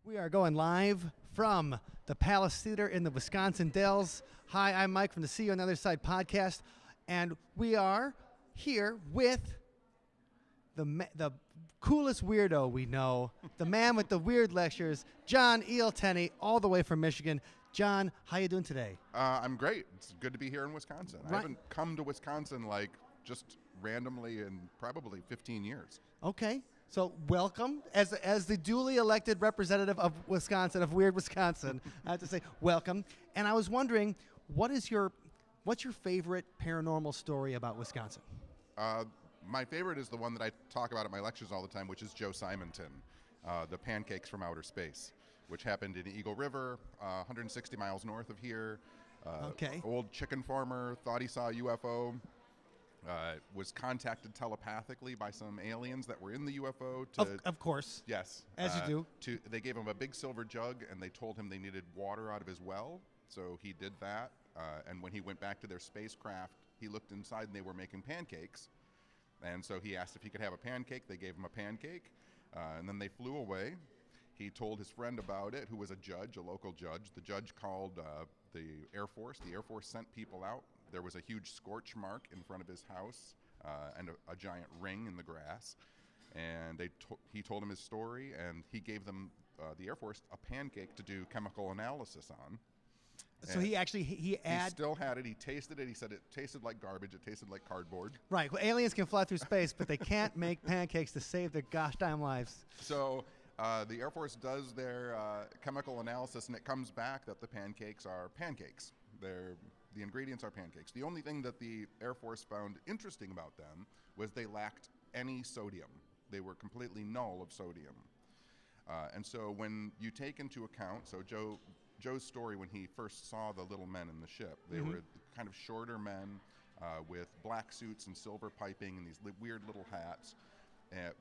We are going live from the Palace Theater in the Wisconsin Dells. Hi, I'm Mike from the See You on the Other Side podcast, and we are here with the coolest weirdo we know, the man with the weird lectures, John Tenney, all the way from Michigan. John, how you doing today? I'm great. It's good to be here in Wisconsin. Right. I haven't come to Wisconsin just randomly in probably 15 years. Okay. So welcome, as the duly elected representative of Wisconsin, of Weird Wisconsin, I have to say welcome. And I was wondering, what's your favorite paranormal story about Wisconsin? My favorite is the one that I talk about at my lectures all the time, which is Joe Simonton, the pancakes from outer space, which happened in Eagle River, 160 miles north of here. Okay. Old chicken farmer thought he saw a UFO. Was contacted telepathically by some aliens that were in the UFO. Of course. Yes. As you do. They gave him a big silver jug, and they told him they needed water out of his well. So he did that. And when he went back to their spacecraft, he looked inside, and they were making pancakes. And so he asked if he could have a pancake. They gave him a pancake. And then they flew away. He told his friend about it, who was a local judge. The judge called the Air Force. The Air Force sent people out. There was a huge scorch mark in front of his house and a giant ring in the grass. And he told him his story, and he gave them, the Air Force, a pancake to do chemical analysis on. So he still had it. He tasted it. He said it tasted like garbage. It tasted like cardboard. Right. Well, aliens can fly through space, but they can't make pancakes to save their gosh darn lives. So the Air Force does their chemical analysis, and it comes back that the pancakes are pancakes. The ingredients are pancakes. The only thing that the Air Force found interesting about them was they lacked any sodium. They were completely null of sodium. And so when you take into account, Joe's story when he first saw the little men in the ship, they were kind of shorter men with black suits and silver piping and these weird little hats.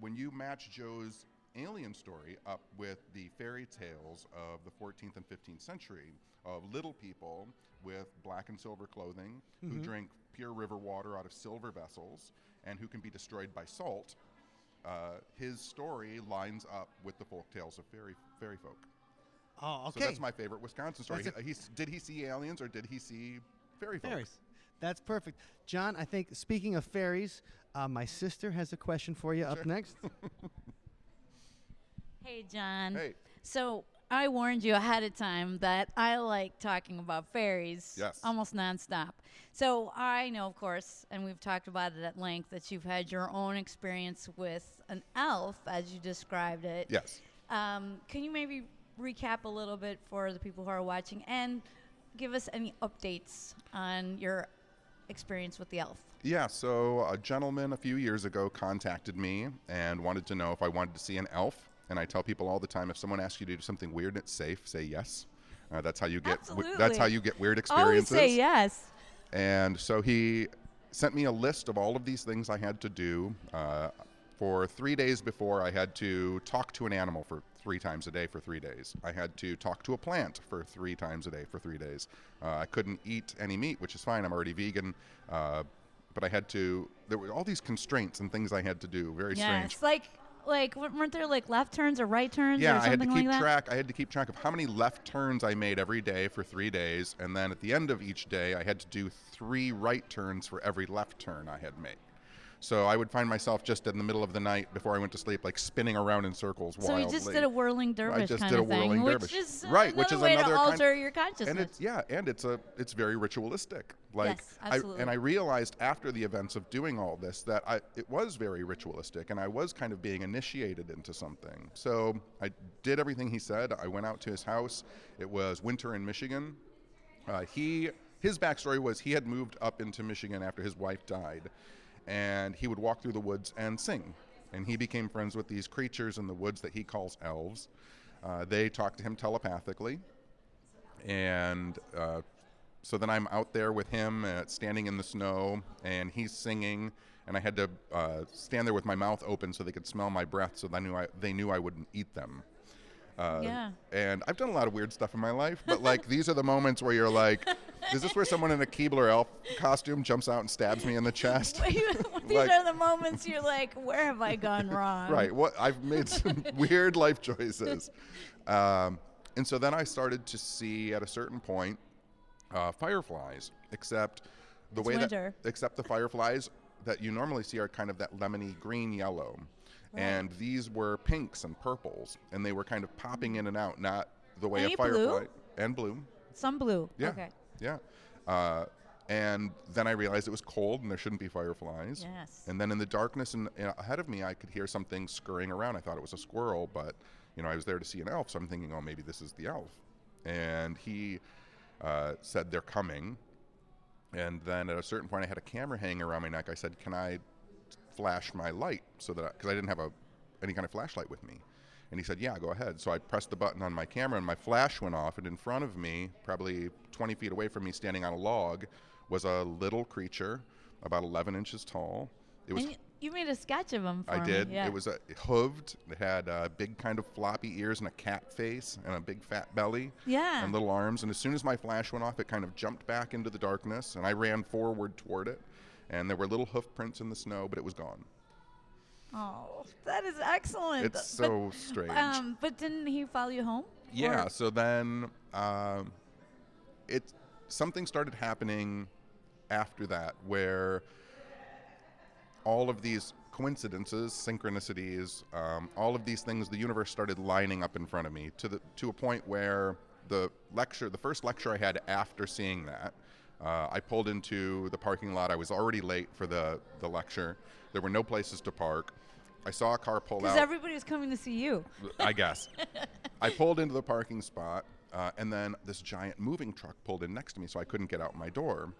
When you match Joe's alien story up with the fairy tales of the 14th and 15th century of little people with black and silver clothing who drink pure river water out of silver vessels and who can be destroyed by salt, his story lines up with the folk tales of fairy folk. Oh, okay. So that's my favorite Wisconsin story. Did he see aliens or did he see fairy folk? Fairies. That's perfect. John, I think, speaking of fairies, my sister has a question for you up next. Hey, John. Hey. So I warned you ahead of time that I like talking about fairies almost nonstop. So I know, of course, and we've talked about it at length, that you've had your own experience with an elf, as you described it. Yes. Can you maybe recap a little bit for the people who are watching and give us any updates on your experience with the elf? Yeah, so a gentleman a few years ago contacted me and wanted to know if I wanted to see an elf. And I tell people all the time, if someone asks you to do something weird and it's safe, say yes. That's how you get. That's how you get weird experiences. Always say yes. And so he sent me a list of all of these things I had to do. For 3 days before, I had to talk to an animal for 3 times a day for 3 days. I had to talk to a plant for 3 times a day for 3 days. I couldn't eat any meat, which is fine. I'm already vegan. But I had to. There were all these constraints and things I had to do. Very strange. It's like weren't there like left turns or right turns or something I had to keep like track. I had to keep track of how many left turns I made every day for 3 days, and then at the end of each day, I had to do 3 right turns for every left turn I had made. So I would find myself just in the middle of the night before I went to sleep, like spinning around in circles wildly. So you just did a whirling dervish kind of thing, which is another way to alter your consciousness. And it's very ritualistic. Yes, absolutely. I realized after the events of doing all this that it was very ritualistic, and I was kind of being initiated into something. So I did everything he said. I went out to his house. It was winter in Michigan. His backstory was he had moved up into Michigan after his wife died. And he would walk through the woods and sing. And he became friends with these creatures in the woods that he calls elves. They talk to him telepathically. And so then I'm out there with him standing in the snow, and he's singing. And I had to stand there with my mouth open so they could smell my breath so they knew I wouldn't eat them. And I've done a lot of weird stuff in my life, but like these are the moments where you're like, Is this where someone in a Keebler elf costume jumps out and stabs me in the chest? These are the moments you're like, where have I gone wrong? Right. I've made some weird life choices. And so then I started to see at a certain point fireflies, except the fireflies that you normally see are kind of that lemony green yellow. Right. And these were pinks and purples, and they were kind of popping in and out, not the way a firefly. Blue? And blue. Some blue. Yeah. Okay. Yeah. And then I realized it was cold and there shouldn't be fireflies. Yes. And then in the darkness ahead of me, I could hear something scurrying around. I thought it was a squirrel, but I was there to see an elf, so I'm thinking, oh, maybe this is the elf. And he said they're coming. And then at a certain point, I had a camera hanging around my neck. I said, can I flash my light because I didn't have any kind of flashlight with me. And he said, yeah, go ahead. So I pressed the button on my camera and my flash went off, and in front of me, probably 20 feet away from me, standing on a log, was a little creature about 11 inches tall. It was. You made a sketch of him for me. I did. Yeah. It was hooved. It had big kind of floppy ears and a cat face and a big fat belly. Yeah. And little arms. And as soon as my flash went off, it kind of jumped back into the darkness, and I ran forward toward it. And there were little hoof prints in the snow, but it was gone. Oh, that is excellent. It's so strange. But didn't he follow you home? Yeah. So then something started happening after that where all of these coincidences, synchronicities, all of these things, the universe started lining up in front of me to a point where the first lecture I had after seeing that, I pulled into the parking lot. I was already late for the lecture. There were no places to park. I saw a car pull out. Because everybody was coming to see you. I guess. I pulled into the parking spot, and then this giant moving truck pulled in next to me, so I couldn't get out my door.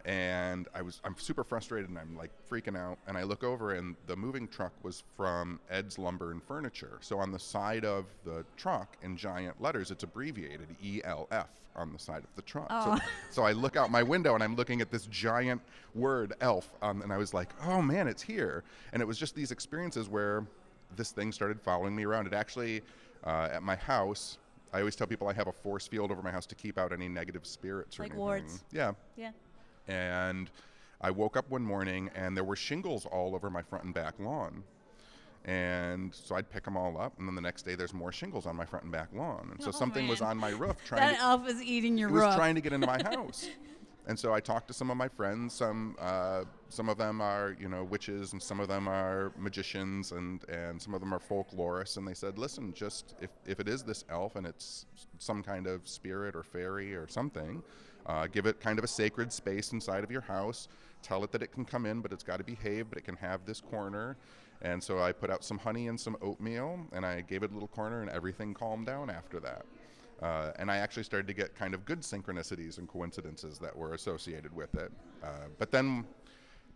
And I'm super frustrated, and I'm like freaking out. And I look over, and the moving truck was from Ed's Lumber and Furniture. So on the side of the truck, in giant letters, it's abbreviated ELF on the side of the truck. Oh. So I look out my window, and I'm looking at this giant word elf, and I was like, oh man, it's here. And it was just these experiences where this thing started following me around. It actually, at my house, I always tell people I have a force field over my house to keep out any negative spirits or like anything. wards. Yeah. Yeah. And I woke up one morning and there were shingles all over my front and back lawn. And so I'd pick them all up, and then the next day there's more shingles on my front and back lawn. And so something was on my roof that elf is eating your roof. It was trying to get into my house. And so I talked to some of my friends. Some of them are, witches, and some of them are magicians, and some of them are folklorists. And they said, listen, just if it is this elf and it's some kind of spirit or fairy or something, give it kind of a sacred space inside of your house. Tell it that it can come in, but it's got to behave, but it can have this corner. And so I put out some honey and some oatmeal, and I gave it a little corner, and everything calmed down after that. And I actually started to get kind of good synchronicities and coincidences that were associated with it. But then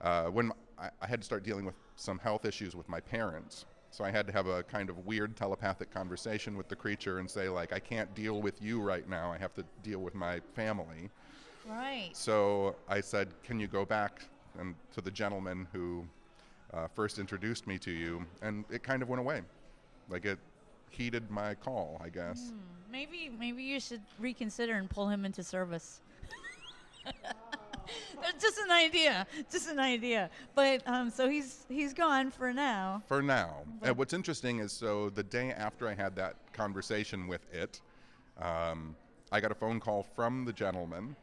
when I had to start dealing with some health issues with my parents, so I had to have a kind of weird telepathic conversation with the creature and say, like, I can't deal with you right now. I have to deal with my family. Right. So I said, can you go back to the gentleman who first introduced me to you? And it kind of went away. Like, it heeded my call, I guess. Maybe you should reconsider and pull him into service. Just an idea. But so he's gone for now. For now. And what's interesting is, so the day after I had that conversation with it, I got a phone call from the gentleman,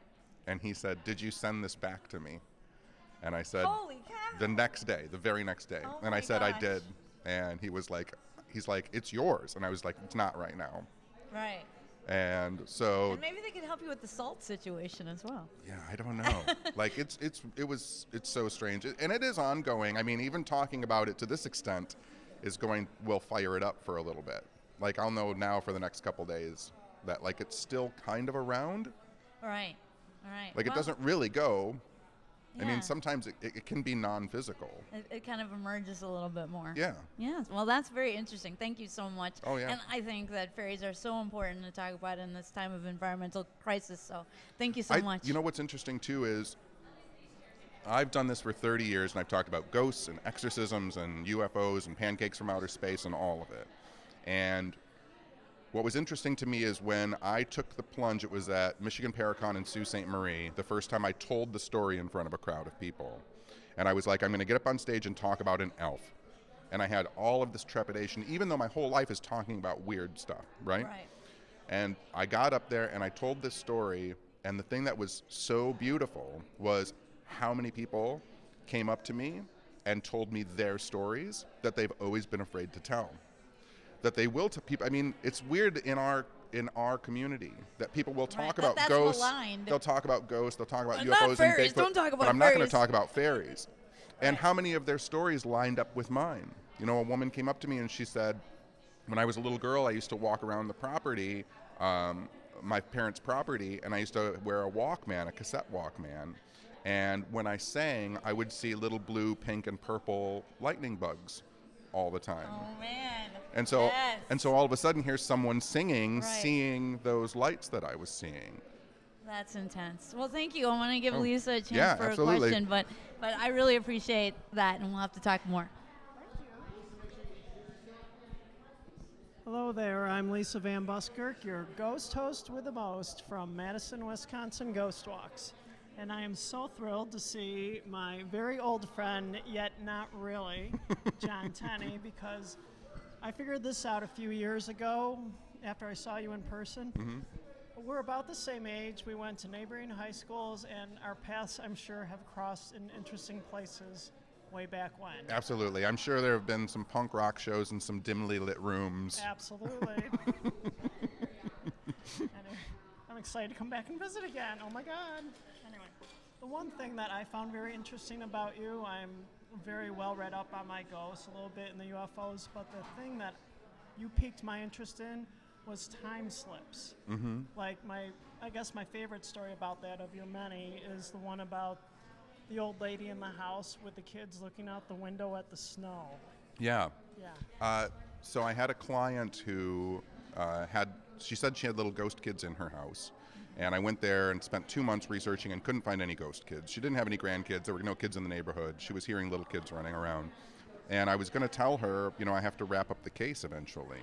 and he said, did you send this back to me? And I said, holy cow. The very next day. Oh and I said, gosh. I did. And he's like, it's yours. And I was like, it's not right now. Right. And so. And maybe they could help you with the salt situation as well. Yeah, I don't know. Like, it's so strange. And it is ongoing. I mean, even talking about it to this extent will fire it up for a little bit. Like, I'll know now for the next couple days that, like, it's still kind of around. All right. Like, it doesn't really go. Yeah. I mean, sometimes it can be non-physical. It kind of emerges a little bit more. Yeah. Yes. Well, that's very interesting. Thank you so much. Oh, yeah. And I think that fairies are so important to talk about in this time of environmental crisis. So thank you so much. You know what's interesting, too, is I've done this for 30 years, and I've talked about ghosts and exorcisms and UFOs and pancakes from outer space and all of it. And what was interesting to me is when I took the plunge, it was at Michigan Paracon in Sault Ste. Marie, the first time I told the story in front of a crowd of people. And I was like, I'm going to get up on stage and talk about an elf. And I had all of this trepidation, even though my whole life is talking about weird stuff, right? Right. And I got up there and I told this story, and the thing that was so beautiful was how many people came up to me and told me their stories that they've always been afraid to tell. That they will to people. I mean, it's weird in our community that people will talk about that's ghosts. maligned. They'll talk about ghosts. They'll talk about But UFOs not fairies. and Bigfoot. Don't talk about but I'm not going fairies. to talk about fairies. And Right. how many of their stories lined up with mine? You know, a woman came up to me and she said, when I was a little girl, I used to walk around the property, my parents' property, and I used to wear a Walkman, a cassette Walkman. And when I sang, I would see little blue, pink, and purple lightning bugs all the time. Oh man. And so, Yes. and so all of a sudden, here's someone singing, Right. seeing those lights that I was seeing. That's intense. Well, thank you. I want to give Oh, Lisa a chance yeah, for absolutely. a question, but I really appreciate that, and we'll have to talk more. Hello there, I'm Lisa Van Buskirk, your ghost host with the most from Madison, Wisconsin Ghost Walks. And I am so thrilled to see my very old friend, yet not really, John Tenney, because I figured this out a few years ago after I saw you in person. Mm-hmm. We're about the same age. We went to neighboring high schools, and our paths, I'm sure, have crossed in interesting places way back when. Absolutely. I'm sure there have been some punk rock shows in some dimly lit rooms. Absolutely. Anyway, I'm excited to come back and visit again. Oh my God. Anyway, the one thing that I found very interesting about you, I'm very well read up on my ghosts, a little bit in the UFOs, but the thing that you piqued my interest in was time slips. Mm-hmm. Like I guess my favorite story about that of your many is the one about the old lady in the house with the kids looking out the window at the snow. Yeah. Yeah. So I had a client who she said she had little ghost kids in her house. And I went there and spent 2 months researching and couldn't find any ghost kids. She didn't have any grandkids. There were no kids in the neighborhood. She was hearing little kids running around. And I was going to tell her, you know, I have to wrap up the case eventually.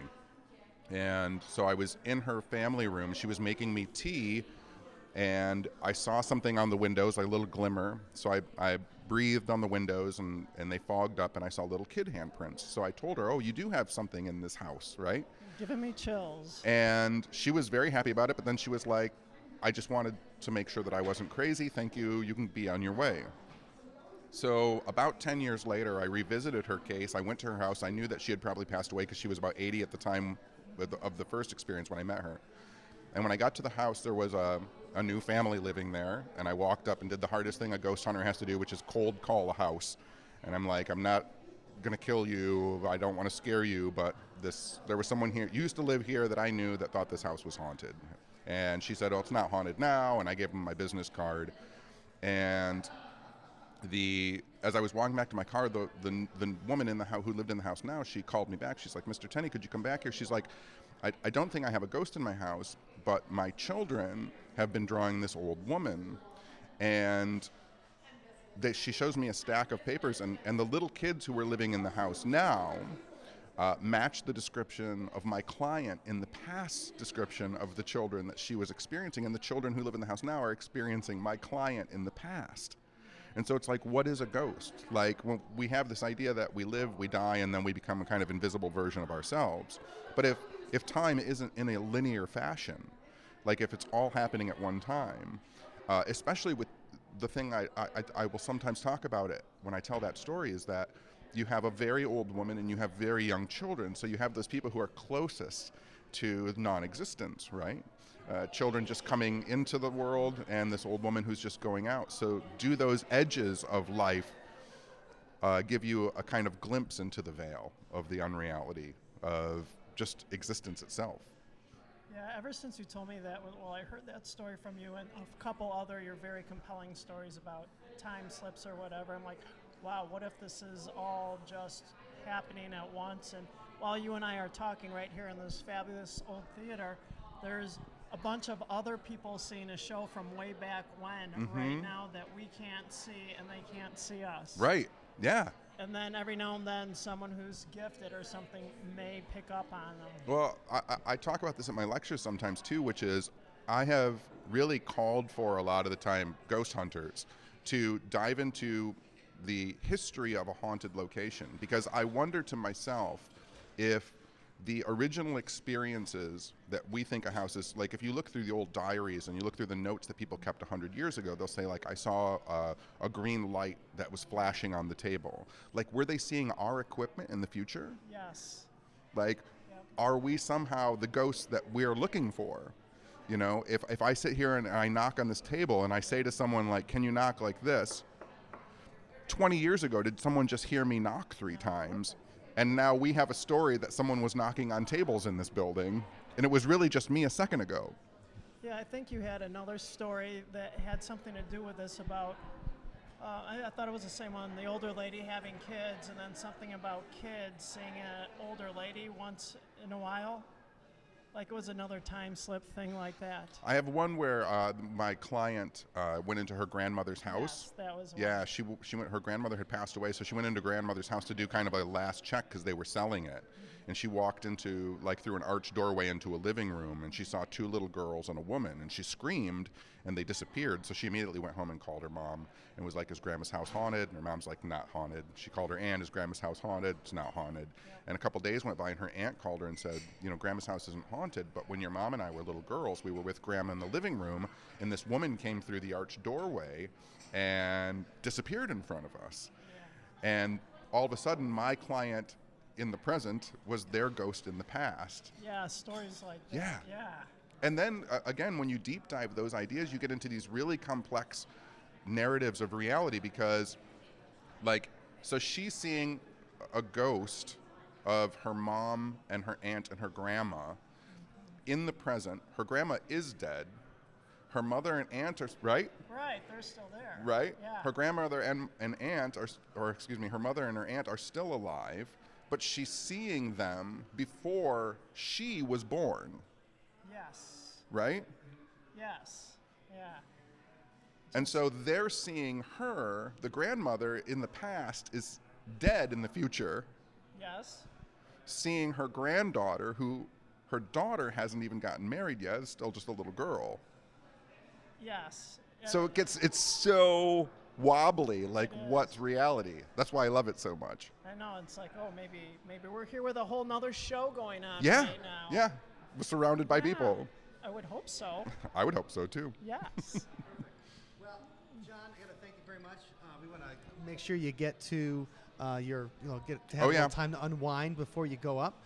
And so I was in her family room. She was making me tea. And I saw something on the windows, like a little glimmer. So I breathed on the windows, and they fogged up, and I saw little kid handprints. So I told her, oh, you do have something in this house, right? Giving me chills. And she was very happy about it, but then she was like, I just wanted to make sure that I wasn't crazy. Thank you. You can be on your way. So about 10 years later, I revisited her case. I went to her house. I knew that she had probably passed away because she was about 80 at the time of the first experience when I met her. And when I got to the house, there was a new family living there, and I walked up and did the hardest thing a ghost hunter has to do, which is cold call a house. And I'm like, I'm not going to kill you. I don't want to scare you, but there was someone here, used to live here that I knew that thought this house was haunted. And she said, oh, it's not haunted now, and I gave them my business card. And as I was walking back to my car, the woman in the house who lived in the house now, she called me back. She's like, Mr. Tenney, could you come back here? She's like, I don't think I have a ghost in my house, but my children have been drawing this old woman. And she shows me a stack of papers, and the little kids who were living in the house now matched the description of my client in the past description of the children that she was experiencing. And the children who live in the house now are experiencing my client in the past. And so it's like, what is a ghost? Like, when we have this idea that we live, we die, and then we become a kind of invisible version of ourselves. But if time isn't in a linear fashion, like if it's all happening at one time, especially with the thing I will sometimes talk about it when I tell that story, is that you have a very old woman and you have very young children. So you have those people who are closest to non-existence, right? Children just coming into the world and this old woman who's just going out. So do those edges of life give you a kind of glimpse into the veil of the unreality of just existence itself? Yeah, ever since you told me that, well, I heard that story from you and a couple other your very compelling stories about time slips or whatever, I'm like, wow, what if this is all just happening at once? And while you and I are talking right here in this fabulous old theater, there's a bunch of other people seeing a show from way back when right now that we can't see and they can't see us. Right, yeah. and then every now and then someone who's gifted or something may pick up on them. Well, I talk about this at my lectures sometimes too, which is I have really called for a lot of the time ghost hunters to dive into the history of a haunted location, because I wonder to myself if the original experiences that we think a house is, like if you look through the old diaries and you look through the notes that people kept 100 years ago, they'll say like, I saw a green light that was flashing on the table. Like, were they seeing our equipment in the future? Yes. Like, are we somehow the ghosts that we're looking for? You know, if I sit here and I knock on this table and I say to someone like, can you knock like this? 20 years ago, did someone just hear me knock 3 times? And now we have a story that someone was knocking on tables in this building, and it was really just me a second ago. Yeah, I think you had another story that had something to do with this about, I thought it was the same one, the older lady having kids, and then something about kids seeing an older lady once in a while. Like it was another time slip thing like that. I have one where my client went into her grandmother's house. Yes, that was one. Yeah, she went. Her grandmother had passed away, so she went into grandmother's house to do kind of a last check because they were selling it. And she walked into, like, through an arched doorway into a living room, and she saw 2 little girls and a woman, and she screamed, and they disappeared. So she immediately went home and called her mom and was like, is Grandma's house haunted? And her mom's like, not haunted. She called her aunt, is Grandma's house haunted? It's not haunted. And a couple days went by, and her aunt called her and said, you know, Grandma's house isn't haunted, but when your mom and I were little girls, we were with Grandma in the living room, and this woman came through the arched doorway and disappeared in front of us. And all of a sudden, my client in the present was their ghost in the past. Yeah, stories like that. Yeah. Yeah. And then, again, when you deep dive those ideas, you get into these really complex narratives of reality because, like, so she's seeing a ghost of her mom and her aunt and her grandma in the present. Her grandma is dead. Her mother and aunt are, right? Right, they're still there. Right? Yeah. Her grandmother and aunt are, or excuse me, her mother and her aunt are still alive, but she's seeing them before she was born. Yes. Right? Yes. Yeah. And so they're seeing her, the grandmother in the past is dead in the future, Yes. seeing her granddaughter, who her daughter hasn't even gotten married yet, is still just a little girl. Yes. So it's so wobbly, like It is. what's reality? That's why I love it so much. I know, it's like, oh, maybe we're here with a whole nother show going on Yeah, right now. yeah. We're surrounded by Yeah, people. I would hope so. I would hope so too. Yes. Well, John, I gotta thank you very much. We want to make sure you get to get to have a little time to unwind before you go up.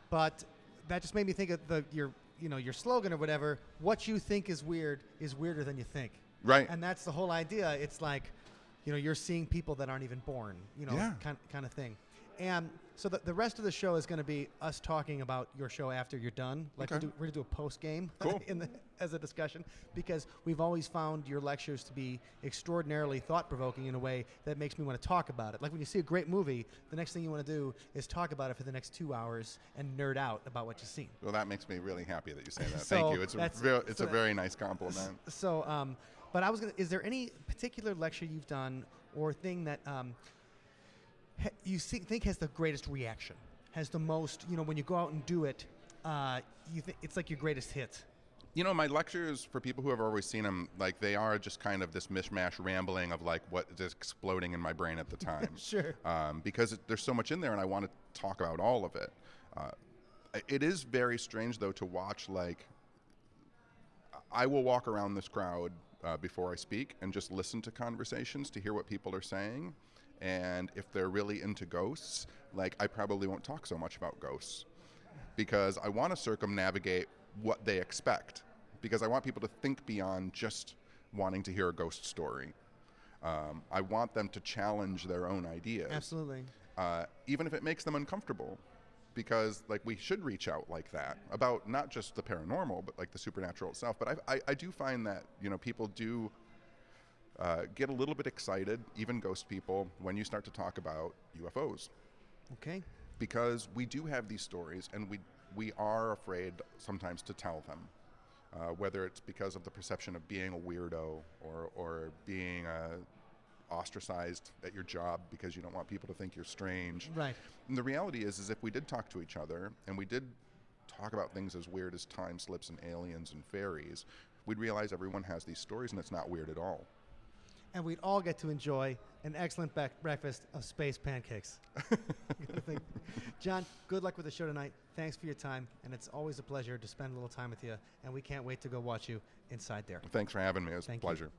But that just made me think of your slogan or whatever. What you think is weird is weirder than you think. Right. And that's the whole idea. It's like, you're seeing people that aren't even born. Kind of thing. And so the rest of the show is going to be us talking about your show after you're done. Like Okay. we're going to do a post game Cool. as a discussion, because we've always found your lectures to be extraordinarily thought-provoking in a way that makes me want to talk about it. Like when you see a great movie, the next thing you want to do is talk about it for the next 2 hours and nerd out about what you've seen. Well, that makes me really happy that you say that. So Thank you. It's that's- a very nice compliment. So, but is there any particular lecture you've done or thing that you think has the greatest reaction, has the most, when you go out and do it, you think it's like your greatest hit? My lectures, for people who have always seen them, like, they are just kind of this mishmash rambling of like what is exploding in my brain at the time. Sure. Because there's so much in there and I want to talk about all of it. It is very strange though to watch, like, I will walk around this crowd before I speak and just listen to conversations to hear what people are saying. And if they're really into ghosts, like, I probably won't talk so much about ghosts because I want to circumnavigate what they expect, because I want people to think beyond just wanting to hear a ghost story. I want them to challenge their own ideas. Absolutely. Even if it makes them uncomfortable, because, like, we should reach out like that about not just the paranormal, but like the supernatural itself. But I do find that, people do get a little bit excited, even ghost people, when you start to talk about UFOs. Okay. Because we do have these stories, and we are afraid sometimes to tell them, whether it's because of the perception of being a weirdo or being ostracized at your job because you don't want people to think you're strange. Right. And the reality is if we did talk to each other and we did talk about things as weird as time slips and aliens and fairies, we'd realize everyone has these stories and it's not weird at all. And we'd all get to enjoy an excellent breakfast of space pancakes. John, good luck with the show tonight. Thanks for your time, and it's always a pleasure to spend a little time with you, and we can't wait to go watch you inside there. Thanks for having me. It was a Thank you. pleasure.